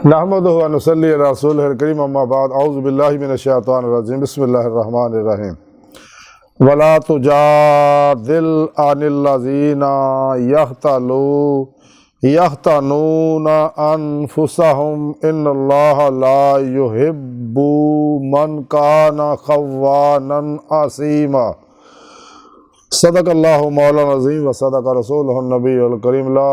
नहमदुहु व नुसल्ली अला रसूलिहिल करीम अम्मा बाद औज़ु बिल्लाहि मिनश शैतानिर रजीम बिस्मिल्लाहिर रहमानिर रहीम वला तुजादिल अनिल लज़ीना यख्तनूना अनफुसहुम इन्नल्लाहा ला युहिब्बु मन काना खव्वानन असीमा सदक़ल्लाहु मौलाना अज़ीम व सदक़ रसूलुहुन नबियुल करीम ला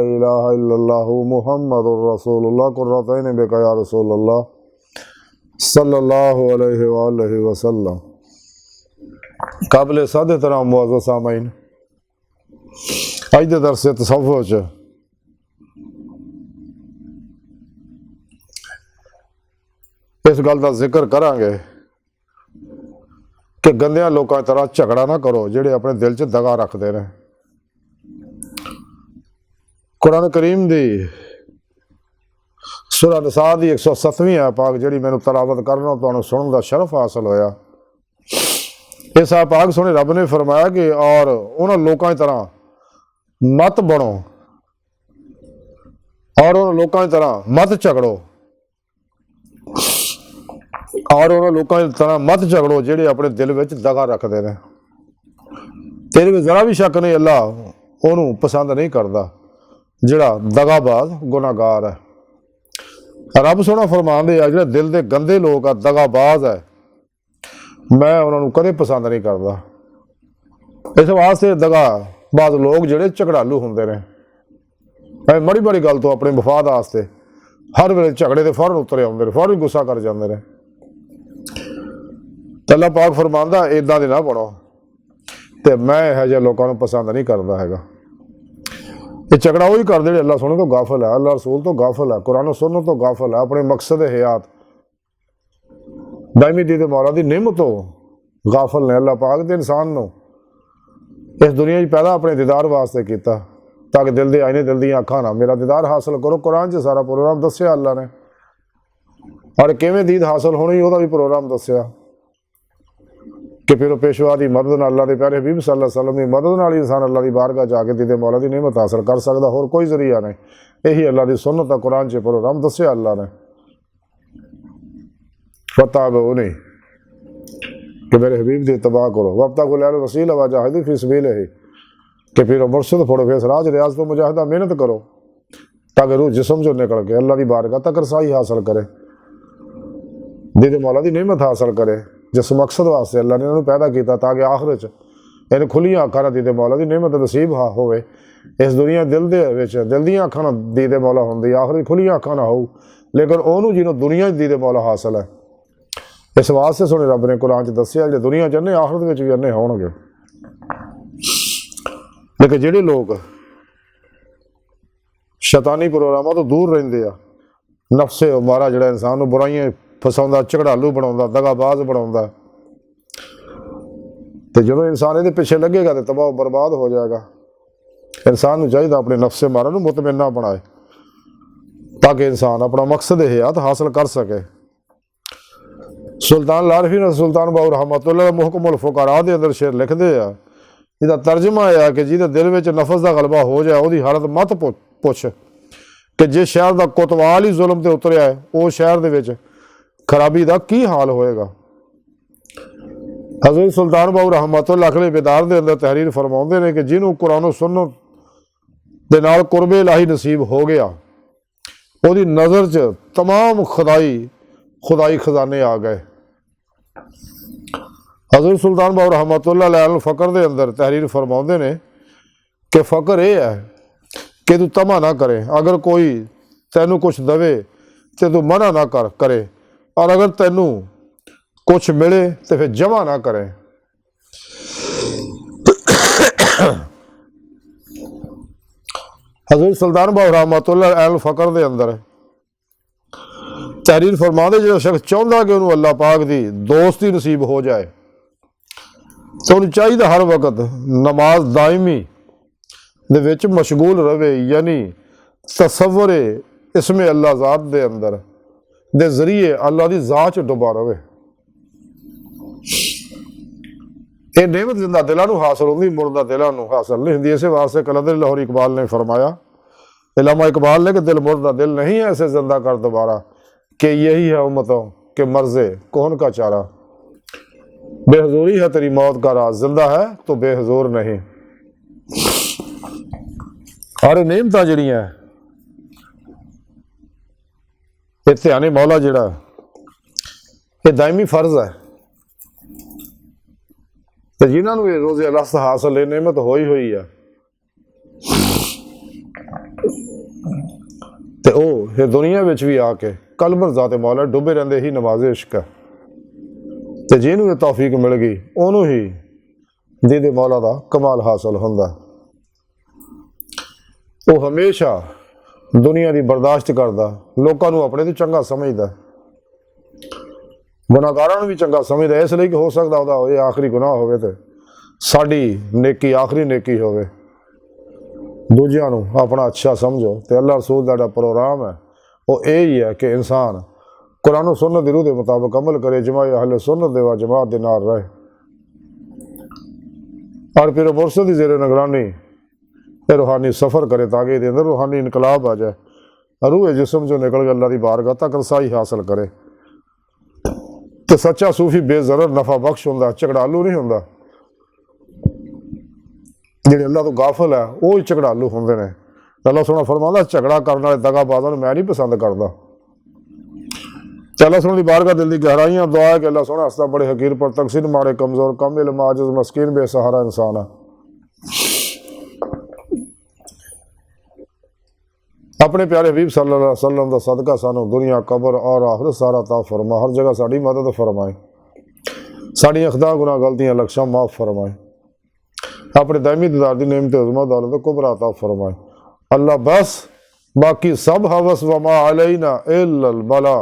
इलाहा इल्लल्लाहु मुहम्मदुर रसूलुल्लाह कुर्रतैन बिका या रसूलल्लाह सल्लल्लाहु अलैहि व आलिहि वसल्लम। काबिल साद एहतराम मुअज़्ज़ज़ सामीन, अज दे दरस तसव्वुफ़ च इस गल का जिक्र करांगे कि गंदियां लोगों की तरह झगड़ा ना करो जिहड़े अपने दिल च दगा रखते हैं। कुरान करीम की सूरह निसा की 107वीं आयत पाक जिहड़ी मैनूं तलावत करना तुहानूं सुनने का शरफ हासिल होया। इस आयत पाक सुने रब ने फरमाया कि और उन्होंने लोगों की तरह मत बनो और उन्होंने लोगों की तरह मत झगड़ो और उन्होंने लोगों की तरह मत झगड़ो जिहड़े अपने दिल में दगा रखते हैं। तेरे में जरा भी शक नहीं, अल्लाह उन्होंने पसंद नहीं करता जिहड़ा दगाबाज गुनाहगार है। रब सोहना फरमांदे आ जिहड़े दिल के गंदे लोग आ दगाबाज है, मैं उन्होंने कदे पसंद नहीं करता। इस वास्ते दगाबाज लोग जिहड़े झगड़ालू होंदे ने, बड़ी बड़ी गल तो अपने मफाद वास्ते हर वेले झगड़े ते फौरन उतरे आउंदे ने, फौरन गुस्सा कर जाते हैं। अल्लाह पाक फरमांदा इदां दे ना बनो, तो मैं इहो जिहे लोगों को पसंद नहीं करता हैगा। ये झगड़ा वही करते जिहड़े अल्लाह सुनने तो गाफिल है, अल्लाह रसूल तो गाफिल है, कुरान सुनने तो गाफिल है, अपने मकसद हयात दायमी दीद मौला की नियमत तो गाफिल ने। अल्लाह पाक ते इंसान नूं इस दुनिया में पैदा अपने दीदार वास्ते किया ताकि दिल दे आईने दिल दीयां अखां ना मेरा दीदार हासिल करो। कुरान च सारा प्रोग्राम दस्सिया अल्लाह ने, और किवें दीद हासिल होनी उसदा भी प्रोग्राम दस्सिया कि फिर पेशवा की मदद नाल अल्लाह के प्यारे हबीब सल्लल्लाहु अलैहि वसल्लम की मदद नाल इंसान अल्लाह की बारगाह जाके दीदे मौला की नेमत हासिल कर सकता, होर कोई जरिया नहीं। यही अल्लाह की सुन्नत है, कुरान च प्रोग्राम दस्सिया अल्लाह ने। फत्ताबिऊनी कि मेरे हबीब की इत्तबा करो, वब्तगू लल वसीला वजाहिदू फी सबीलिही कि फिर मुर्शिद फोड़ो फिर राज रियाज तो मुजाहिदा मेहनत करो ताकि रूह जिसम जो निकल के अल्लाह की बारगाह तक रसाई हासिल करे, दीदे मौला की नेमत हासिल करे जिस मकसद वास्ते अल्लाह ने इन्होंने पैदा किया ताकि आखिर च इन खुलियां अखां दीदे मौला की नेमत नसीब होवे। इस दुनिया दिल दिल दियां अखां दीदे मौला होंदी, आखिर खुलियां अखां ना हो, लेकिन उन्होंने जिन्होंने दुनिया दीदे मौला हासिल है। इस वास्ते सुने रब ने कुरान च दस्सिया जो दुनिया च अन्ने आखिरत भी अन्ने होणगे। लेकिन जिहड़े लोग शैतानी प्रोग्रामां तो दूर रहिंदे आ, नफ्से मारा जिहड़ा इंसान नूं बुराइयां फसाउंदा, झगड़ालू बनाउंदा, दगाबाज बनाउंदा, तो जो इंसान ये पिछे लगेगा तो तबाह बर्बाद हो जाएगा। इंसान नूं चाहिए अपने नफ्से मारा नूं मुतमइन्ना बनाए ताकि इंसान अपना मकसद हयात हासिल कर सके। सुल्तान लारफी सुल्तान बाऊ रहमतुल्लाह मुहकमुल फुकरा दे अंदर शेर लिखते हैं, जिहदा तर्जमा है कि जिहदे दिल में नफस का गलबा हो जाए उसकी हालत मत पुछ कि जिस शहर का कोतवाल ही जुल्म ते उतरिया है वो शहर दे विच खराबी का की हाल होएगा। हज़रत सुल्तान बाऊ रहमतुल्लाह अखले बेदार दे अंदर तहरीर फरमाउंदे ने कि जिन्हों कुरान सुन्नत दे नाल कुर्बे इलाही नसीब हो गया उसकी नज़र च तमाम खुदाई खजाने आ गए। हज़रत सुल्तान बाऊ रहमतुल्लाह अलैह फ़कर दे अंदर तहरीर फरमाउंदे ने कि फ़कर यह है कि तू तमा ना करे, अगर कोई तैनू कुछ दवे तो तू मना ना करे, और अगर तैनू कुछ मिले तो फिर जमा ना करें। हज़रत सुल्तान बाऊ रहमतुल्लाह अलैह फ़कर दे अंदर तहरीर फरमाते जो शख्स चाहता कि उन्होंने अल्लाह पाक की दोस्ती नसीब हो जाए तो उन्हें चाहिए हर वक्त नमाज दायमी दे विच मशगूल रहे, यानी तसव्वुर इसमें अल्लाह ज़ात दे अंदर दे जरिए अल्लाह की ज़ात च डुबा रहे। ये नेमत जिंदा दिलों हासिल होंगी, मुर्दा दिलों हासिल नहीं होंगी। इस वास्ते कलंदर लाहौरी इकबाल ने फरमाया इलामा इकबाल ने कि दिल मुर्दा दिल नहीं है ऐसे जिंदा कर दोबारा, कि यही है उम्मतों के मर्ज़े कौन का चारा। बेहजूरी है तेरी मौत का राज, जिंदा है तो बेहजूर नहीं। और नेमतां जिहड़ियां इत्तेहानी मौला जिहड़ा ये दायमी फर्ज है, तो जिन्होंने ये रोज़े रस हासिल है नेमत होई हुई है, तो वह ये दुनिया विच भी आके कलमर ज़ाते मौला डुबे रहंदे ही नमाज़े इश्क है, तो जिन्होंने ये तौफीक मिल गई उन्होंने ही दीदे मौला का कमाल हासिल होंदा। वो हमेशा दुनिया की बर्दाश्त करता, लोगों को अपने तो चंगा समझदा, गुनाहगारां भी चंगा समझदा, इसलिए कि हो सकता वह ये आखिरी गुनाह होवे ते साडी नेकी आखिरी नेकी होवे। दूजियां नूं अपना अच्छा समझो, तो अल्लाह रसूल दा प्रोग्राम है वो यही है कि इंसान कुरान सुन्नत दी रूह दे मुताबिक अमल करे, जमाए अहले सुन्नत दे व जमात दे नाल रहे, और फिर मुर्शिद दी ज़ेरे निगरानी रूहानी सफ़र करे ताकि ये अंदर रूहानी इनकलाब आ जाए, रूह जिस्म जो निकल के अल्लाह की बारगाह तक रसाई हासिल करे। तो सच्चा सूफी बेज़रर नफा बख्श होंदा, झगड़ालू नहीं होंदा। जिहड़े अल्लाह तो गाफिल है वो ही झगड़ालू होंदे ने। अल्लाह सोहना फरमांदा झगड़ा करने वाले दगाबाज़ां नूं मैं नहीं पसंद करता। अल्लाह सोहना दी बारगाह दिल दी गहराइयां दुआ है कि अल्लाह सोहना हस्ता बड़े हकीर पर तकसीर मारे कमज़ोर कम इल्म आजिज़ मस्कीन बेसहारा इंसान है। अपने प्यारे हबीब सल्लल्लाहु अलैहि वसल्लम का सदका सानू दुनिया कबर और आखिरत सारा ता फरमा, हर जगह साड़ी मदद फरमाए, साड़ियां खता गुनाह गलतियां लक्ष्य माफ़ फरमाए, अपने दायमी दीदार दी नेमत उज़्मा दौलत कुबरा अता फरमाए। अल्लाह बस बाकी सब हवस वमा अलैना इल्लल बलाग।